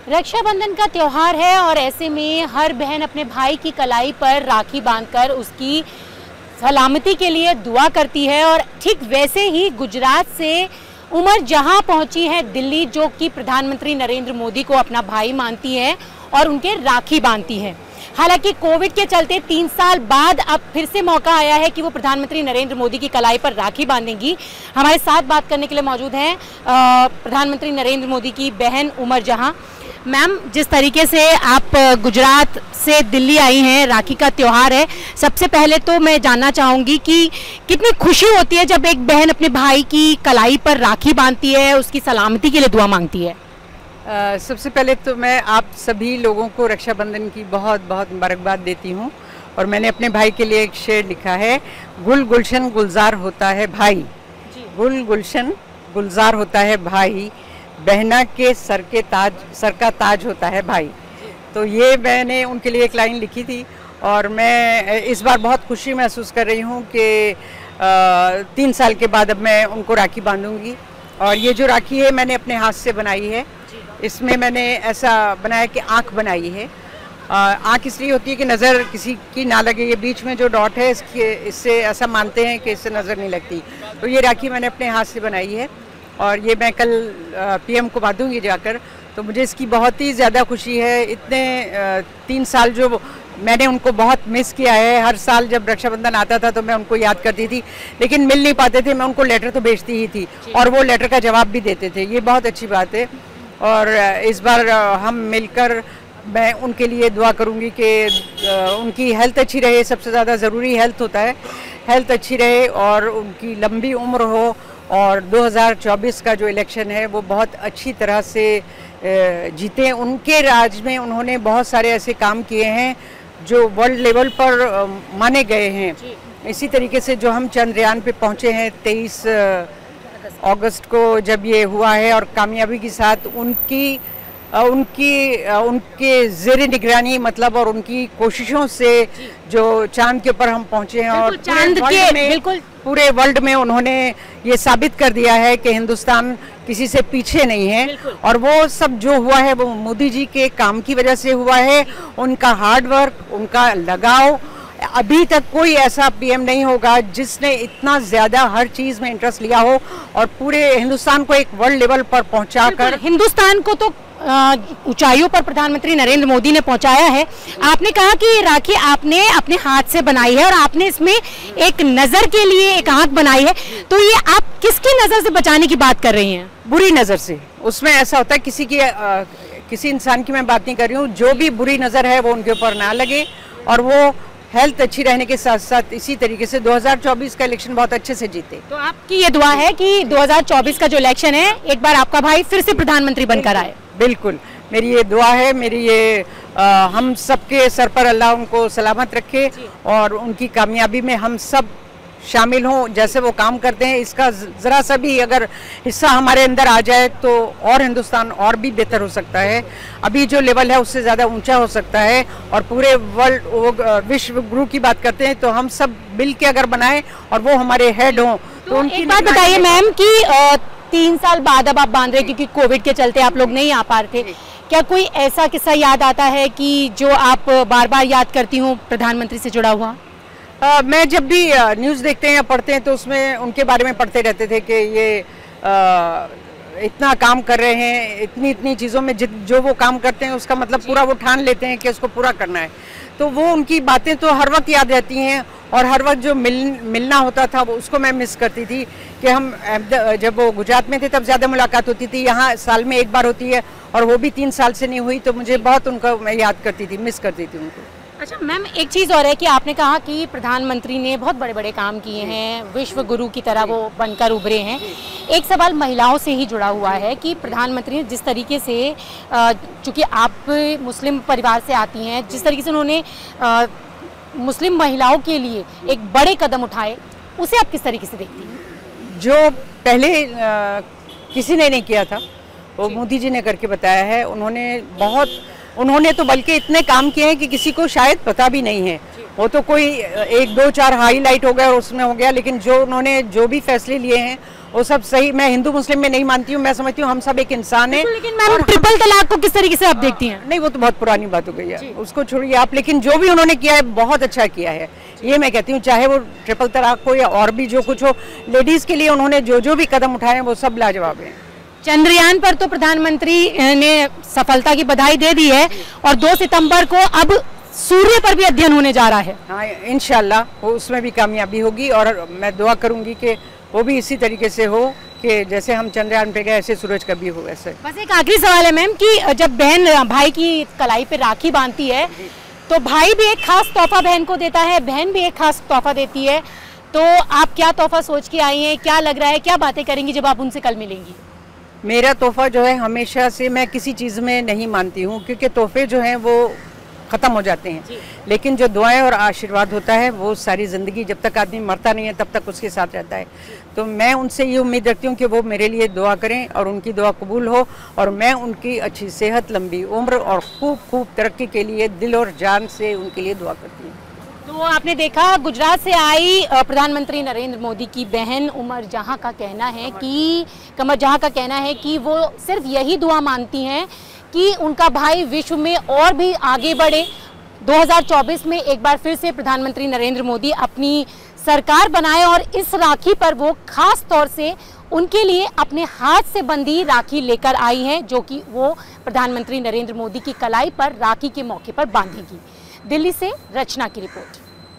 रक्षाबंधन का त्योहार है और ऐसे में हर बहन अपने भाई की कलाई पर राखी बांधकर उसकी सलामती के लिए दुआ करती है। और ठीक वैसे ही गुजरात से उमर जहां पहुंची है दिल्ली, जो कि प्रधानमंत्री नरेंद्र मोदी को अपना भाई मानती है और उनके राखी बांधती है। हालांकि कोविड के चलते 3 साल बाद अब फिर से मौका आया है कि वो प्रधानमंत्री नरेंद्र मोदी की कलाई पर राखी बांधेंगी। हमारे साथ बात करने के लिए मौजूद हैं प्रधानमंत्री नरेंद्र मोदी की बहन उमर जहां। मैम, जिस तरीके से आप गुजरात से दिल्ली आई हैं, राखी का त्यौहार है, सबसे पहले तो मैं जानना चाहूँगी कि कितनी खुशी होती है जब एक बहन अपने भाई की कलाई पर राखी बांधती है, उसकी सलामती के लिए दुआ मांगती है। सबसे पहले तो मैं आप सभी लोगों को रक्षाबंधन की बहुत बहुत मुबारकबाद देती हूँ। और मैंने अपने भाई के लिए एक शेर लिखा है, गुल गुलशन गुलजार होता है भाई, गुल गुलशन गुलजार होता है भाई, बहना के सर का ताज होता है भाई। तो ये मैंने उनके लिए एक लाइन लिखी थी और मैं इस बार बहुत खुशी महसूस कर रही हूँ कि 3 साल के बाद अब मैं उनको राखी बांधूंगी। और ये जो राखी है मैंने अपने हाथ से बनाई है। इसमें मैंने ऐसा बनाया कि आँख बनाई है। आँख इसलिए होती है कि नज़र किसी की ना लगे। ये बीच में जो डॉट है इससे ऐसा मानते हैं कि इससे नज़र नहीं लगती। तो ये राखी मैंने अपने हाथ से बनाई है और ये मैं कल पीएम को बांधूंगी जाकर। तो मुझे इसकी बहुत ही ज़्यादा खुशी है। इतने 3 साल जो मैंने उनको बहुत मिस किया है। हर साल जब रक्षाबंधन आता था तो मैं उनको याद करती थी, लेकिन मिल नहीं पाते थे। मैं उनको लेटर तो भेजती ही थी और वो लेटर का जवाब भी देते थे। ये बहुत अच्छी बात है। और इस बार हम मिलकर मैं उनके लिए दुआ करूंगी कि उनकी हेल्थ अच्छी रहे। सबसे ज़्यादा ज़रूरी हेल्थ होता है, हेल्थ अच्छी रहे और उनकी लंबी उम्र हो। और 2024 का जो इलेक्शन है वो बहुत अच्छी तरह से जीते। उनके राज में उन्होंने बहुत सारे ऐसे काम किए हैं जो वर्ल्ड लेवल पर माने गए हैं। इसी तरीके से जो हम चंद्रयान पे पहुंचे हैं 23 अगस्त को जब ये हुआ है, और कामयाबी के साथ उनके ज़ेरे निगरानी मतलब और उनकी कोशिशों से जो चांद के ऊपर हम पहुंचे हैं। और चांद के बिल्कुल पूरे वर्ल्ड में उन्होंने ये साबित कर दिया है कि हिंदुस्तान किसी से पीछे नहीं है। और वो सब जो हुआ है वो मोदी जी के काम की वजह से हुआ है, उनका हार्ड वर्क, उनका लगाव। अभी तक कोई ऐसा पीएम नहीं होगा जिसने इतना ज़्यादा हर चीज़ में इंटरेस्ट लिया हो और पूरे हिंदुस्तान को एक वर्ल्ड लेवल पर पहुंचाकर। हिंदुस्तान को तो ऊंचाइयों पर प्रधानमंत्री नरेंद्र मोदी ने पहुंचाया है। आपने कहा कि ये राखी आपने अपने हाथ से बनाई है और आपने इसमें एक नज़र के लिए एक आंख बनाई है। तो ये आप किसकी नज़र से बचाने की बात कर रही हैं? बुरी नज़र से। उसमें ऐसा होता है किसी इंसान की मैं बात नहीं कर रही हूँ, जो भी बुरी नज़र है वो उनके ऊपर ना लगे और वो हेल्थ अच्छी रहने के साथ साथ इसी तरीके से 2024 का इलेक्शन बहुत अच्छे से जीते। तो आपकी ये दुआ है कि 2024 का जो इलेक्शन है एक बार आपका भाई फिर से प्रधानमंत्री बनकर आए? बिल्कुल, मेरी ये दुआ है। मेरी ये हम सबके सर पर अल्लाह उनको सलामत रखे और उनकी कामयाबी में हम सब शामिल हों। जैसे वो काम करते हैं इसका ज़रा सा भी अगर हिस्सा हमारे अंदर आ जाए तो और हिंदुस्तान और भी बेहतर हो सकता है। अभी जो लेवल है उससे ज़्यादा ऊंचा हो सकता है। और पूरे विश्व गुरु की बात करते हैं तो हम सब मिल के अगर बनाएं और वो हमारे हेड हों तो उनकी एक बात बताइए मैम कि 3 साल बाद अब आप बांध रहे, क्योंकि कोविड के चलते आप लोग नहीं आ पा रहे थे, क्या कोई ऐसा किस्सा याद आता है कि जो आप बार बार याद करती हूँ प्रधानमंत्री से जुड़ा हुआ? मैं जब भी न्यूज़ देखते हैं या पढ़ते हैं तो उसमें उनके बारे में पढ़ते रहते थे कि ये इतना काम कर रहे हैं, इतनी चीज़ों में जो वो काम करते हैं उसका मतलब पूरा वो ठान लेते हैं कि उसको पूरा करना है। तो वो उनकी बातें तो हर वक्त याद रहती हैं। और हर वक्त जो मिलना होता था वो उसको मैं मिस करती थी कि हम जब वो गुजरात में थे तब ज़्यादा मुलाकात होती थी। यहाँ साल में एक बार होती है और वो भी 3 साल से नहीं हुई। तो मुझे बहुत उनको मैं याद करती थी, मिस करती थी उनको। अच्छा मैम, एक चीज़ और है कि आपने कहा कि प्रधानमंत्री ने बहुत बड़े बड़े काम किए हैं, विश्व गुरु की तरह वो बनकर उभरे हैं। एक सवाल महिलाओं से ही जुड़ा हुआ है कि प्रधानमंत्री ने जिस तरीके से, चूँकि आप मुस्लिम परिवार से आती हैं, जिस तरीके से उन्होंने मुस्लिम महिलाओं के लिए एक बड़े कदम उठाए, उसे आप किस तरीके से देखती हैं? जो पहले किसी ने नहीं किया था वो मोदी जी ने करके बताया है। उन्होंने तो बल्कि इतने काम किए हैं कि किसी को शायद पता भी नहीं है। वो तो कोई 1 2 4 हाईलाइट हो गया और उसमें हो गया, लेकिन जो उन्होंने जो भी फैसले लिए हैं वो सब सही, मैं हिंदू मुस्लिम में नहीं मानती हूँ, मैं समझती हूँ हम सब एक इंसान है। लेकिन मैम ट्रिपल तलाक को किस तरीके से आप देखती हैं? नहीं, वो तो बहुत पुरानी बात हो गई है, उसको छोड़िए आप, लेकिन जो भी उन्होंने किया है बहुत अच्छा किया है, ये मैं कहती हूँ। चाहे वो ट्रिपल तलाक हो या और भी जो कुछ हो, लेडीज के लिए उन्होंने जो भी कदम उठाए हैं वो सब लाजवाब है। चंद्रयान पर तो प्रधानमंत्री ने सफलता की बधाई दे दी है और 2 सितंबर को अब सूर्य पर भी अध्ययन होने जा रहा है। हाँ, इंशाल्लाह वो उसमें भी कामयाबी होगी और मैं दुआ करूंगी कि वो भी इसी तरीके से हो कि जैसे हम चंद्रयान पे गए ऐसे सूरज का भी हो। ऐसे बस एक आखिरी सवाल है मैम कि जब बहन भाई की कलाई पे राखी बांधती है तो भाई भी एक खास तोहफा बहन को देता है, बहन भी एक खास तोहफा देती है, तो आप क्या तोहफा सोच के आई हैं, क्या लग रहा है, क्या बातें करेंगी जब आप उनसे कल मिलेंगी? मेरा तोहफा जो है, हमेशा से मैं किसी चीज़ में नहीं मानती हूँ क्योंकि तोहफे जो हैं वो ख़त्म हो जाते हैं, लेकिन जो दुआएं और आशीर्वाद होता है वो सारी ज़िंदगी, जब तक आदमी मरता नहीं है तब तक उसके साथ रहता है। तो मैं उनसे ये उम्मीद रखती हूँ कि वो मेरे लिए दुआ करें और उनकी दुआ कबूल हो और मैं उनकी अच्छी सेहत, लंबी उम्र और खूब खूब तरक्की के लिए दिल और जान से उनके लिए दुआ करती हूँ। तो आपने देखा गुजरात से आई प्रधानमंत्री नरेंद्र मोदी की बहन उमर जहां का कहना है कि कमर जहां का कहना है कि वो सिर्फ यही दुआ मांगती हैं कि उनका भाई विश्व में और भी आगे बढ़े, 2024 में एक बार फिर से प्रधानमंत्री नरेंद्र मोदी अपनी सरकार बनाए और इस राखी पर वो खास तौर से उनके लिए अपने हाथ से बंधी राखी लेकर आई हैं, जो कि वो प्रधानमंत्री नरेंद्र मोदी की कलाई पर राखी के मौके पर बांधेगी। दिल्ली से रचना की रिपोर्ट।